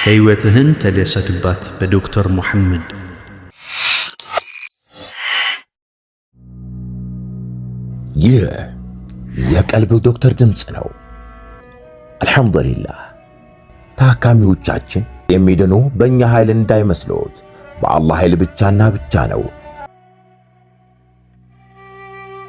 ሕይወትህን ተደሰትባት በዶክተር ሙሐመድ። ይህ የቀልብ ዶክተር ድምፅ ነው። አልሐምዱሊላህ። ታካሚዎቻችን የሚድኑ በእኛ ኃይል እንዳይመስሎት፣ በአላህ ኃይል ብቻና ብቻ ነው።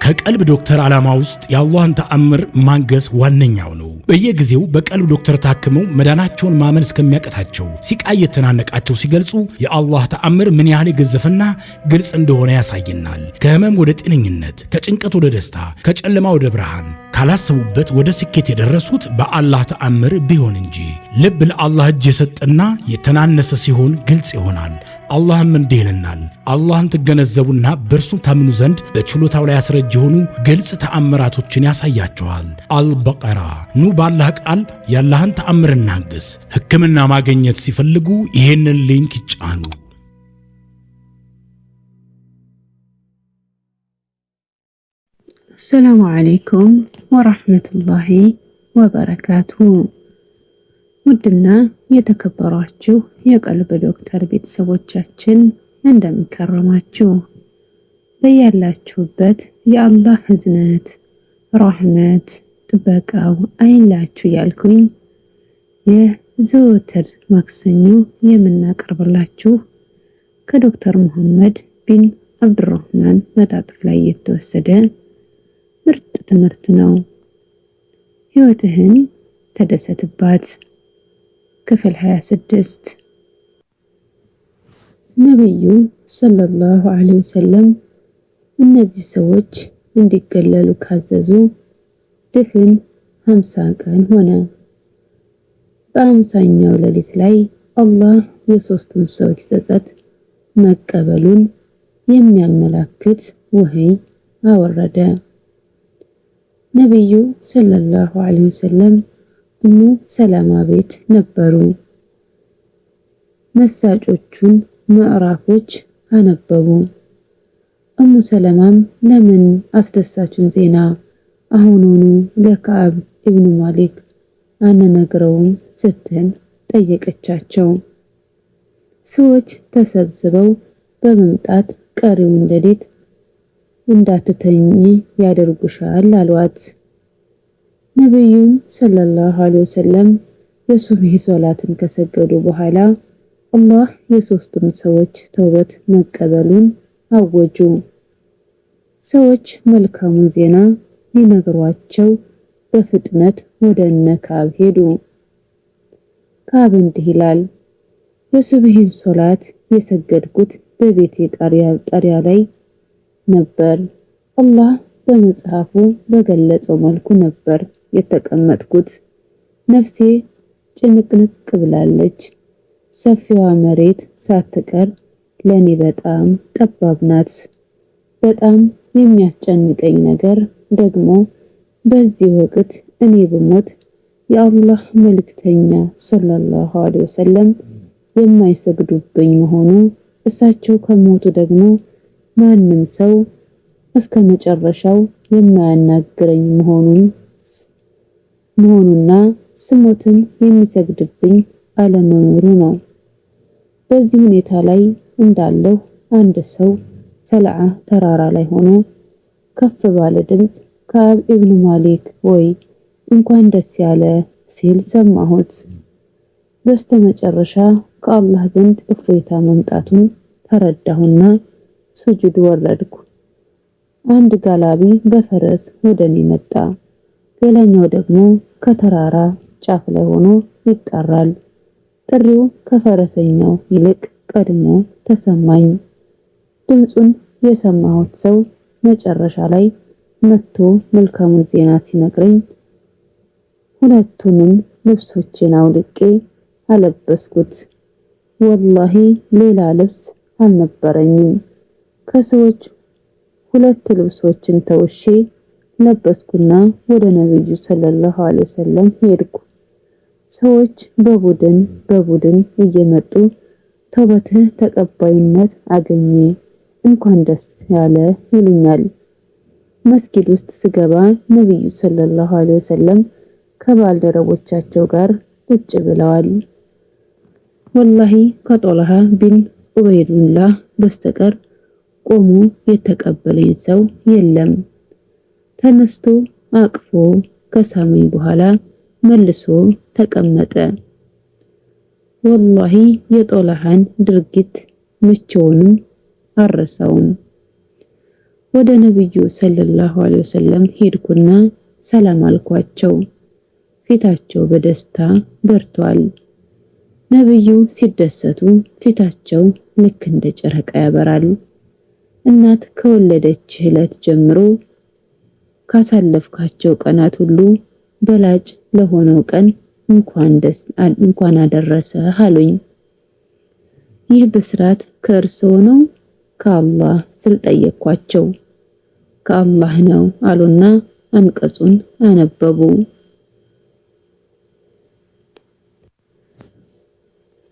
ከቀልብ ዶክተር ዓላማ ውስጥ የአላህን ተአምር ማንገስ ዋነኛው ነው። በየጊዜው በቀልብ ዶክተር ታክመው መዳናቸውን ማመን እስከሚያቀታቸው ሲቃይ የተናነቃቸው ሲገልጹ የአላህ ተአምር ምን ያህል የገዘፈና ግልጽ እንደሆነ ያሳየናል። ከህመም ወደ ጤነኝነት፣ ከጭንቀት ወደ ደስታ፣ ከጨለማ ወደ ብርሃን፣ ካላሰቡበት ወደ ስኬት የደረሱት በአላህ ተአምር ቢሆን እንጂ። ልብ ለአላህ እጅ የሰጠና የተናነሰ ሲሆን ግልጽ ይሆናል። አላህም እንዲህ ይለናል፣ አላህን ትገነዘቡና በእርሱ ታምኑ ዘንድ በችሎታው ላይ ያስረጅ የሆኑ ግልጽ ተአምራቶችን ያሳያቸዋል። አልበቀራ። ኑ ባላህ ቃል ያላህን ተአምር እናግስ። ሕክምና ማግኘት ሲፈልጉ ይሄንን ሊንክ ይጫኑ። አሰላሙ አለይኩም ወራህመቱላሂ ወበረካቱሁ። ውድና የተከበራችሁ የቀልብ ዶክተር ቤተሰቦቻችን እንደምንከረማችሁ፣ በያላችሁበት የአላህ ህዝነት፣ ረህመት፣ ጥበቃው አይላችሁ ያልኩኝ የዘወትር ማክሰኞ የምናቀርብላችሁ ከዶክተር ሙሐመድ ቢን አብዱራህማን መጣጥፍ ላይ የተወሰደ ምርጥ ትምህርት ነው። ህይወትህን ተደሰትባት። ክፍል 26። ነብዩ ሰለላሁ ዐለይሂ ወሰለም እነዚህ ሰዎች እንዲገለሉ ካዘዙ ድፍን 50 ቀን ሆነ። በ50ኛው ሌሊት ላይ አላህ የሶስቱን ሰዎች ጸጸት መቀበሉን የሚያመላክት ወህይ አወረደ። ነብዩ ሰለላሁ ዐለይሂ ወሰለም ኡሙ ሰለማ ቤት ነበሩ። መሳጮቹን ምዕራፎች አነበቡ። ኡሙ ሰለማም ለምን አስደሳቹን ዜና አሁኑኑ ለከዓብ ኢብኑ ማሊክ አንነግረውም ስትል ጠየቀቻቸው። ሰዎች ተሰብስበው በመምጣት ቀሪውን ሌሊት እንዳትተኝ ያደርጉሻል አሏት። ነብዩም ሰለላሁ ዐለይሂ ወሰለም የሱብሂ ሶላትን ከሰገዱ በኋላ አላህ የሶስቱን ሰዎች ተውበት መቀበሉን አወጁ። ሰዎች መልካሙን ዜና ሊነግሯቸው በፍጥነት ወደ እነ ከዓብ ሄዱ። ከዓብ እንዲህ ይላል፣ የሱብሂን ሶላት የሰገድኩት በቤቴ ጣሪያ ላይ ነበር። አላህ በመጽሐፉ በገለጸው መልኩ ነበር የተቀመጥኩት። ነፍሴ ጭንቅንቅ ብላለች። ሰፊዋ መሬት ሳትቀር ለኔ በጣም ጠባብ ናት። በጣም የሚያስጨንቀኝ ነገር ደግሞ በዚህ ወቅት እኔ ብሞት የአላህ መልእክተኛ ሰለላሁ ዐለይሂ ወሰለም የማይሰግዱብኝ መሆኑ፣ እሳቸው ከሞቱ ደግሞ ማንም ሰው እስከ መጨረሻው የማያናግረኝ መሆኑና ስሞትን የሚሰግድብኝ አለመኖሩ ነው። በዚህ ሁኔታ ላይ እንዳለው አንድ ሰው ሰልዓ ተራራ ላይ ሆኖ ከፍ ባለ ድምፅ ከዓብ ኢብኑ ማሊክ ወይ እንኳን ደስ ያለ ሲል ሰማሁት። በስተመጨረሻ ከአላህ ዘንድ እፎይታ መምጣቱን ተረዳሁና ሱጁድ ወረድኩ። አንድ ጋላቢ በፈረስ ወደኔ መጣ። ሌላኛው ደግሞ ከተራራ ጫፍ ላይ ሆኖ ይጣራል። ጥሪው ከፈረሰኛው ይልቅ ቀድሞ ተሰማኝ። ድምፁን የሰማሁት ሰው መጨረሻ ላይ መጥቶ መልካሙን ዜና ሲነግረኝ ሁለቱንም ልብሶችን አውልቄ አለበስኩት። ወላሂ ሌላ ልብስ አልነበረኝም። ከሰዎች ሁለት ልብሶችን ተውሼ ለበስኩና ወደ ነብዩ ሰለላሁ ዐለይሂ ወሰለም ሄድኩ። ሰዎች በቡድን እየመጡ ተውበትህ ተቀባይነት አገኘ፣ እንኳን ደስ ያለ ይሉኛል። መስጊድ ውስጥ ስገባ ነብዩ ሰለላሁ ዐለይሂ ወሰለም ከባልደረቦቻቸው ጋር ቁጭ ብለዋል። ወላሂ ከጦልሃ ቢን ኡበይዱላህ በስተቀር ቆሞ የተቀበለኝ ሰው የለም። ተነስቶ አቅፎ ከሳመኝ በኋላ መልሶ ተቀመጠ። ወላሂ የጦልሃን ድርጊት መቼውንም አረሳውም። ወደ ነብዩ ሰለላሁ ዐለይሂ ወሰለም ሄድኩና ሰላም አልኳቸው። ፊታቸው በደስታ በርቷል። ነብዩ ሲደሰቱ ፊታቸው ልክ እንደ ጨረቃ ያበራል። እናት ከወለደች ዕለት ጀምሮ ካሳለፍካቸው ቀናት ሁሉ በላጭ ለሆነው ቀን እንኳን አደረሰ አሉኝ። ይህ ብስራት ከእርስዎ ነው? ከአላህ ስል ጠየቅኳቸው። ከአላህ ነው አሉና አንቀጹን አነበቡ።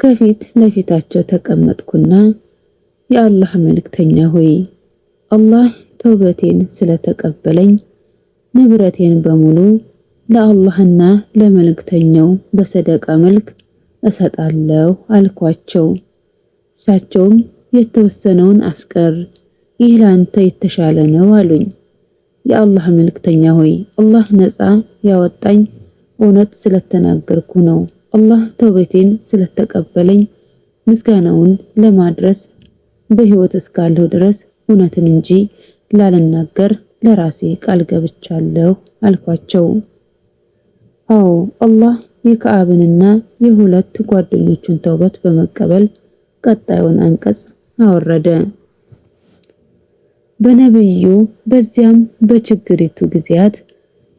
ከፊት ለፊታቸው ተቀመጥኩና የአላህ መልእክተኛ ሆይ አላህ ተውበቴን ስለተቀበለኝ ንብረቴን በሙሉ ለአላህና ለመልእክተኛው በሰደቃ መልክ እሰጣለሁ አልኳቸው። እሳቸውም የተወሰነውን አስቀር፣ ይህ ላንተ የተሻለ ነው አሉኝ። የአላህ መልእክተኛ ሆይ አላህ ነፃ ያወጣኝ እውነት ስለተናገርኩ ነው። አላህ ተውበቴን ስለተቀበለኝ ምስጋናውን ለማድረስ በህይወት እስካለሁ ድረስ እውነትን እንጂ ላልናገር ለራሴ ቃል ገብቻለሁ አልኳቸው። አዎ አላህ የከዓብንና የሁለት ጓደኞቹን ተውበት በመቀበል ቀጣዩን አንቀጽ አወረደ። በነብዩ በዚያም በችግሪቱ ጊዜያት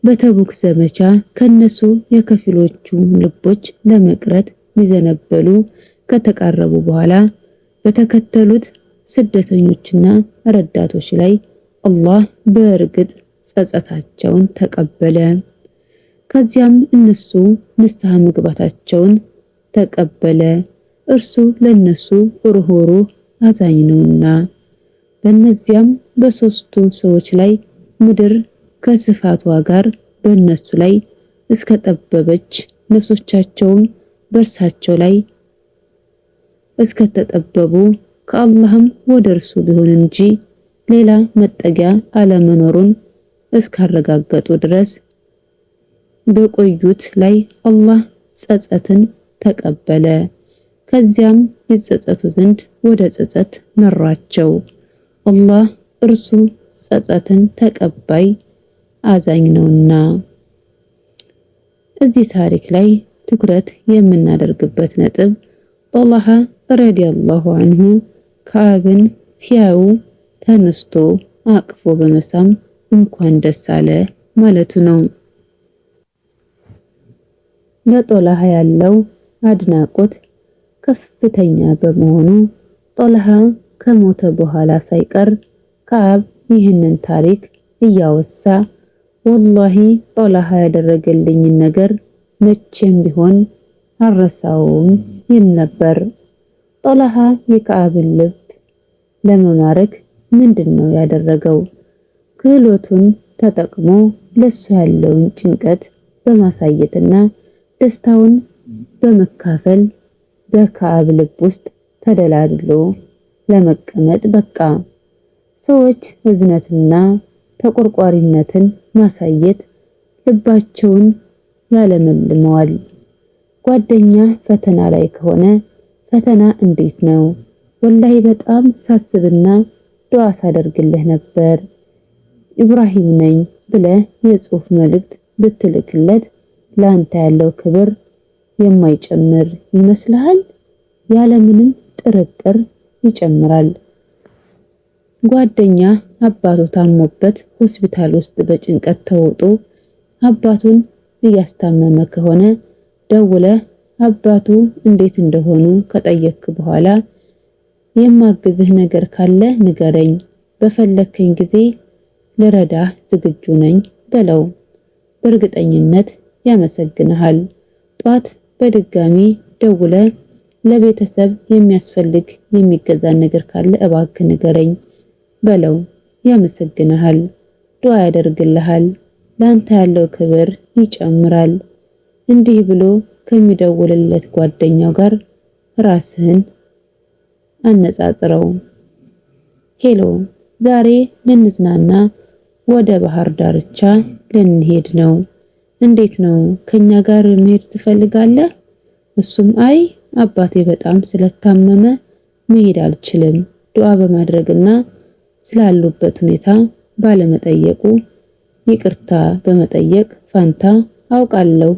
በተቡክ ዘመቻ ከነሱ የከፊሎቹ ልቦች ለመቅረት ሊዘነበሉ ከተቃረቡ በኋላ በተከተሉት ስደተኞችና ረዳቶች ላይ አላህ በእርግጥ ጸጸታቸውን ተቀበለ። ከዚያም እነሱ ንስሐ መግባታቸውን ተቀበለ። እርሱ ለነሱ ሩህሩህ አዛኝ ነውና። በእነዚያም በሶስቱ ሰዎች ላይ ምድር ከስፋቷ ጋር በእነሱ ላይ እስከጠበበች ነፍሶቻቸውም በእርሳቸው ላይ እስከተጠበቡ ከአላህም ወደ እርሱ ቢሆን እንጂ ሌላ መጠጊያ አለመኖሩን እስካረጋገጡ ድረስ በቆዩት ላይ አላህ ጸጸትን ተቀበለ። ከዚያም ይጸጸቱ ዘንድ ወደ ጸጸት መራቸው። አላህ እርሱ ጸጸትን ተቀባይ አዛኝ ነውና። እዚህ ታሪክ ላይ ትኩረት የምናደርግበት ነጥብ ጦልሃ ረዲየላሁ ዐንሁ ከዓብን ሲያዩ ተነስቶ አቅፎ በመሳም እንኳን ደስ አለ ማለቱ ነው። ለጦልሃ ያለው አድናቆት ከፍተኛ በመሆኑ ጦልሃ ከሞተ በኋላ ሳይቀር ከዓብ ይህንን ታሪክ እያወሳ ወላሂ ጦልሃ ያደረገልኝን ነገር መቼም ቢሆን አረሳውም ይል ነበር። ጦልሃ የከዓብን ልብ ለመማረክ ምንድነው ያደረገው? ክህሎቱን ተጠቅሞ ለሱ ያለውን ጭንቀት በማሳየትና ደስታውን በመካፈል በከዓብ ልብ ውስጥ ተደላድሎ ለመቀመጥ በቃ። ሰዎች እዝነትና ተቆርቋሪነትን ማሳየት ልባቸውን ያለመልመዋል። ጓደኛ ፈተና ላይ ከሆነ ፈተና እንዴት ነው? ወላሂ በጣም ሳስብና ዱዓ ሳደርግልህ ነበር ኢብራሂም ነኝ ብለህ የጽሑፍ መልእክት ብትልክለት ላንተ ያለው ክብር የማይጨምር ይመስልሃል? ያለምንም ጥርጥር ይጨምራል። ጓደኛ አባቱ ታሞበት ሆስፒታል ውስጥ በጭንቀት ተውጦ አባቱን እያስታመመ ከሆነ ደውለህ አባቱ እንዴት እንደሆኑ ከጠየቅክ በኋላ የማግዝህ ነገር ካለ ንገረኝ፣ በፈለከኝ ጊዜ ልረዳህ ዝግጁ ነኝ በለው። በእርግጠኝነት ያመሰግንሃል። ጧት በድጋሚ ደውለህ ለቤተሰብ የሚያስፈልግ የሚገዛ ነገር ካለ እባክህ ንገረኝ በለው። ያመሰግንሃል፣ ዱዓ ያደርግልሃል፣ ላንተ ያለው ክብር ይጨምራል። እንዲህ ብሎ ከሚደውልለት ጓደኛው ጋር ራስህን አነጻጽረው። ሄሎ፣ ዛሬ ልንዝናና ወደ ባህር ዳርቻ ልንሄድ ነው። እንዴት ነው? ከኛ ጋር መሄድ ትፈልጋለህ? እሱም አይ አባቴ በጣም ስለታመመ መሄድ አልችልም፣ ዱዓ በማድረግና ስላሉበት ሁኔታ ባለመጠየቁ ይቅርታ በመጠየቅ ፋንታ አውቃለሁ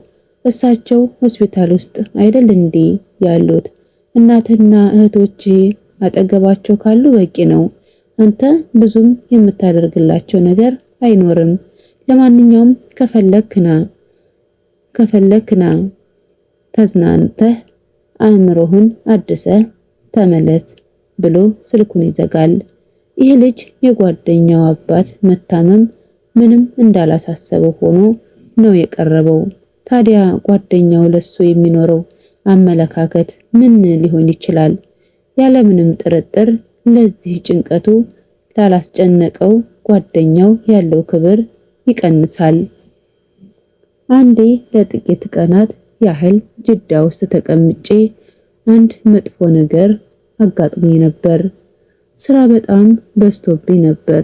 እሳቸው ሆስፒታል ውስጥ አይደል እንዴ ያሉት? እናትና እህቶች አጠገባቸው ካሉ በቂ ነው። አንተ ብዙም የምታደርግላቸው ነገር አይኖርም። ለማንኛውም ከፈለክና ተዝናንተህ አእምሮህን አድሰህ ተመለስ ብሎ ስልኩን ይዘጋል። ይህ ልጅ የጓደኛው አባት መታመም ምንም እንዳላሳሰበው ሆኖ ነው የቀረበው። ታዲያ ጓደኛው ለሱ የሚኖረው አመለካከት ምን ሊሆን ይችላል? ያለምንም ጥርጥር ለዚህ ጭንቀቱ ላላስጨነቀው ጓደኛው ያለው ክብር ይቀንሳል። አንዴ ለጥቂት ቀናት ያህል ጅዳ ውስጥ ተቀምጬ አንድ መጥፎ ነገር አጋጥሞኝ ነበር። ስራ በጣም በዝቶብኝ ነበር።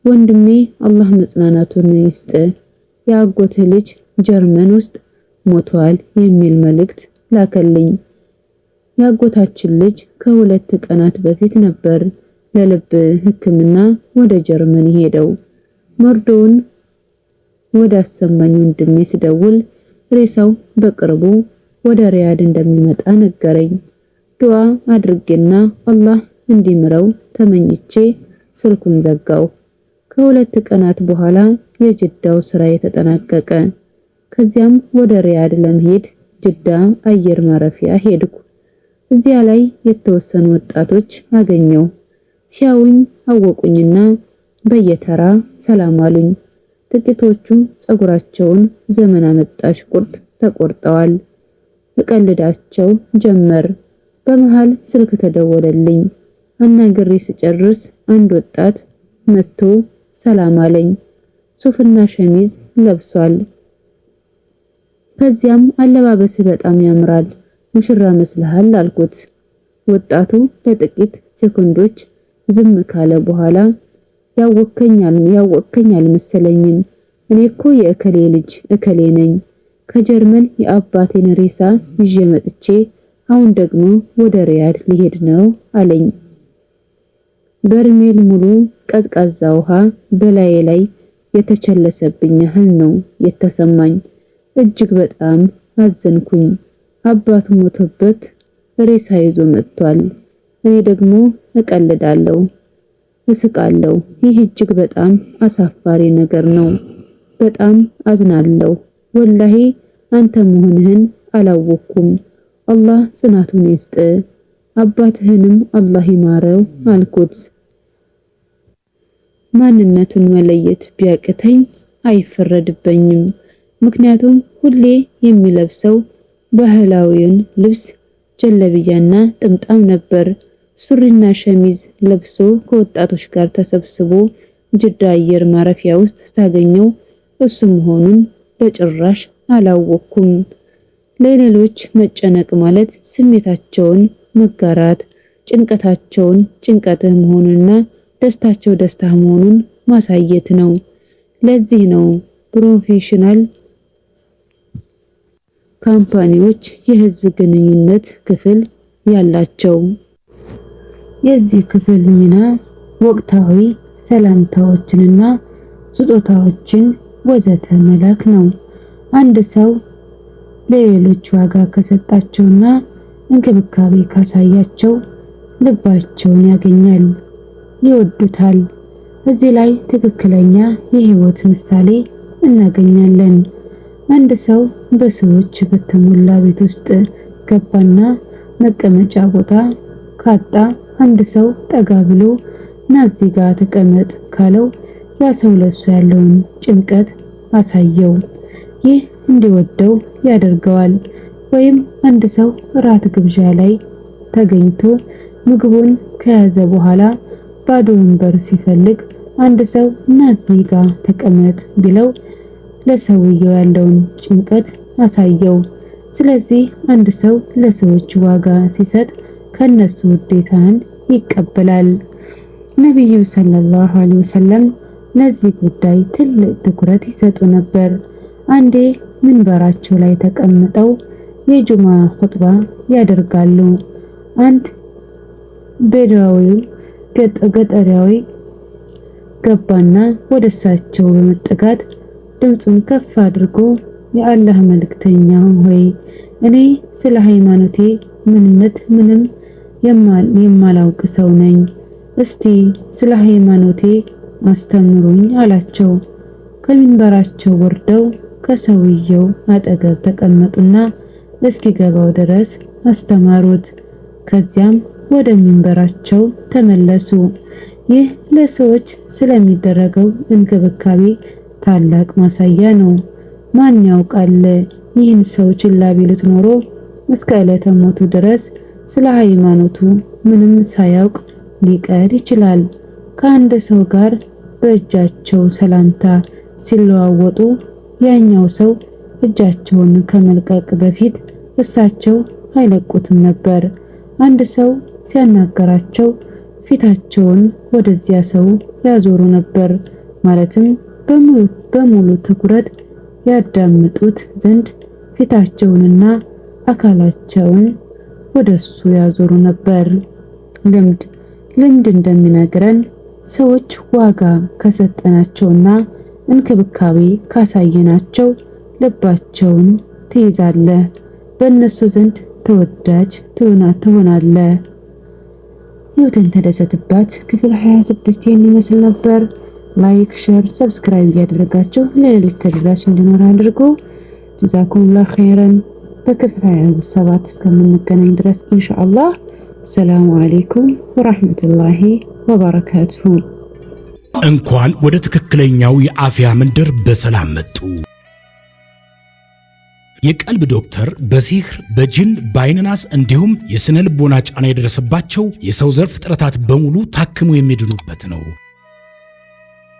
ወንድሜ አላህ መጽናናቱን ይስጥ፣ የአጎትህ ልጅ ጀርመን ውስጥ ሞቷል የሚል መልእክት ላከልኝ። የአጎታችን ልጅ ከ2 ቀናት በፊት ነበር ለልብ ሕክምና ወደ ጀርመን ሄደው። መርዶውን ወደ አሰማኝ ወንድሜ ስደውል ሬሳው በቅርቡ ወደ ሪያድ እንደሚመጣ ነገረኝ። ዱዓ አድርጌና አላህ እንዲምረው ተመኝቼ ስልኩን ዘጋው። ከ2 ቀናት በኋላ የጅዳው ስራ የተጠናቀቀ። ከዚያም ወደ ሪያድ ለመሄድ ጅዳ አየር ማረፊያ ሄድኩ። እዚያ ላይ የተወሰኑ ወጣቶች አገኘው። ሲያዩኝ አወቁኝና በየተራ ሰላም አሉኝ። ጥቂቶቹ ጸጉራቸውን ዘመን አመጣሽ ቁርጥ ተቆርጠዋል። እቀልዳቸው ጀመር። በመሃል ስልክ ተደወለልኝ። አናግሬ ስጨርስ አንድ ወጣት መጥቶ ሰላም አለኝ። ሱፍና ሸሚዝ ለብሷል። ከዚያም አለባበስ በጣም ያምራል፣ ሙሽራ መስለሃል አልኩት። ወጣቱ ለጥቂት ሴኮንዶች ዝም ካለ በኋላ ያወከኝ አልመሰለኝም። እኔ እኮ የእከሌ ልጅ እከሌ ነኝ። ከጀርመን የአባቴን ሬሳ ይዤ መጥቼ አሁን ደግሞ ወደ ሪያድ ሊሄድ ነው አለኝ። በርሜል ሙሉ ቀዝቃዛ ውሃ በላዬ ላይ የተቸለሰብኝ ያህል ነው የተሰማኝ። እጅግ በጣም አዘንኩኝ። አባቱ ሞቶበት ሬሳ ይዞ መጥቷል። እኔ ደግሞ እቀልዳለሁ፣ እስቃለሁ። ይህ እጅግ በጣም አሳፋሪ ነገር ነው። በጣም አዝናለሁ። ወላሂ አንተ መሆንህን አላወኩም። አላህ ጽናቱን ይስጥ፣ አባትህንም አላህ ይማረው አልኩት። ማንነቱን መለየት ቢያቅተኝ አይፈረድበኝም። ምክንያቱም ሁሌ የሚለብሰው ባህላዊውን ልብስ ጀለብያና ጥምጣም ነበር። ሱሪና ሸሚዝ ለብሶ ከወጣቶች ጋር ተሰብስቦ ጅዳ አየር ማረፊያ ውስጥ ሳገኘው እሱ መሆኑን በጭራሽ አላወኩም። ለሌሎች መጨነቅ ማለት ስሜታቸውን መጋራት፣ ጭንቀታቸውን ጭንቀትህ መሆኑንና ደስታቸው ደስታህ መሆኑን ማሳየት ነው። ለዚህ ነው ፕሮፌሽናል ካምፓኒዎች የህዝብ ግንኙነት ክፍል ያላቸው። የዚህ ክፍል ሚና ወቅታዊ ሰላምታዎችንና ስጦታዎችን ወዘተ መላክ ነው። አንድ ሰው ለሌሎች ዋጋ ከሰጣቸውና እንክብካቤ ካሳያቸው ልባቸውን ያገኛል፣ ይወዱታል። እዚህ ላይ ትክክለኛ የህይወት ምሳሌ እናገኛለን። አንድ ሰው በሰዎች በተሞላ ቤት ውስጥ ገባና መቀመጫ ቦታ ካጣ አንድ ሰው ጠጋ ብሎ ና እዚህ ጋር ተቀመጥ ካለው ያ ሰው ለሱ ያለውን ጭንቀት አሳየው። ይህ እንዲወደው ያደርገዋል። ወይም አንድ ሰው ራት ግብዣ ላይ ተገኝቶ ምግቡን ከያዘ በኋላ ባዶ ወንበር ሲፈልግ አንድ ሰው ና እዚህ ጋር ተቀመጥ ቢለው ለሰውየው ያለውን ጭንቀት አሳየው። ስለዚህ አንድ ሰው ለሰዎች ዋጋ ሲሰጥ ከነሱ ውዴታን ይቀበላል። ነብዩ ሰለላሁ ዐለይሂ ወሰለም ለዚህ ጉዳይ ትልቅ ትኩረት ይሰጡ ነበር። አንዴ መንበራቸው ላይ ተቀምጠው የጁማ ኹጥባ ያደርጋሉ። አንድ ቤዳዊ ገጠሪያዊ ገባና ወደ እሳቸው በመጠጋት ድምፁን ከፍ አድርጎ የአላህ መልእክተኛ ሆይ እኔ ስለ ሃይማኖቴ ምንነት ምንም የማላውቅ ሰው ነኝ፣ እስቲ ስለ ሃይማኖቴ አስተምሩኝ አላቸው። ከሚንበራቸው ወርደው ከሰውየው አጠገብ ተቀመጡና እስኪገባው ድረስ አስተማሩት። ከዚያም ወደ ሚንበራቸው ተመለሱ። ይህ ለሰዎች ስለሚደረገው እንክብካቤ ታላቅ ማሳያ ነው። ማን ያውቃል ይህን ሰው ችላ ቢሉት ኖሮ እስከ ዕለተ ሞቱ ድረስ ስለ ሃይማኖቱ ምንም ሳያውቅ ሊቀር ይችላል። ከአንድ ሰው ጋር በእጃቸው ሰላምታ ሲለዋወጡ ያኛው ሰው እጃቸውን ከመልቀቅ በፊት እሳቸው አይለቁትም ነበር። አንድ ሰው ሲያናገራቸው ፊታቸውን ወደዚያ ሰው ያዞሩ ነበር። ማለትም በሙሉ ትኩረት ያዳምጡት ዘንድ ፊታቸውንና አካላቸውን ወደሱ ያዞሩ ነበር። ልምድ እንደሚነግረን ሰዎች ዋጋ ከሰጠናቸውና እንክብካቤ ካሳየናቸው ልባቸውን ትይዛለህ፣ በእነሱ ዘንድ ተወዳጅ ትሆናለህ። ህይወትን ተደሰትባት ክፍል 26 ይህን ይመስል ነበር። ላይክ፣ ሼር፣ ሰብስክራይብ እያደረጋችሁ ለሌሎች ተደራሽ እንዲኖር አድርጉ። ጀዛኩሙላህ ኸይረን። በክፍል 27 እስከምንገናኝ ድረስ ኢንሻአላህ ሰላሙ አለይኩም ወራህመቱላሂ ወበረካቱሁ። እንኳን ወደ ትክክለኛው የአፍያ መንደር በሰላም መጡ። የቀልብ ዶክተር በሲህር በጅን በአይንናስ እንዲሁም የስነ ልቦና ጫና የደረሰባቸው የሰው ዘር ፍጥረታት በሙሉ ታክሞ የሚድኑበት ነው።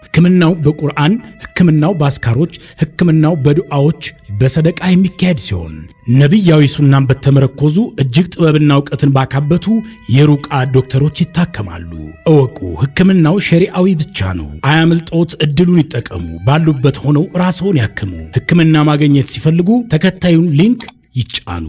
ህክምናው በቁርአን፣ ህክምናው በአስካሮች፣ ህክምናው በዱዓዎች በሰደቃ የሚካሄድ ሲሆን ነብያዊ ሱናን በተመረኮዙ እጅግ ጥበብና ዕውቀትን ባካበቱ የሩቃ ዶክተሮች ይታከማሉ። እወቁ፣ ህክምናው ሸሪዓዊ ብቻ ነው። አያምልጦት፣ እድሉን ይጠቀሙ። ባሉበት ሆነው ራስዎን ያክሙ። ህክምና ማግኘት ሲፈልጉ ተከታዩን ሊንክ ይጫኑ።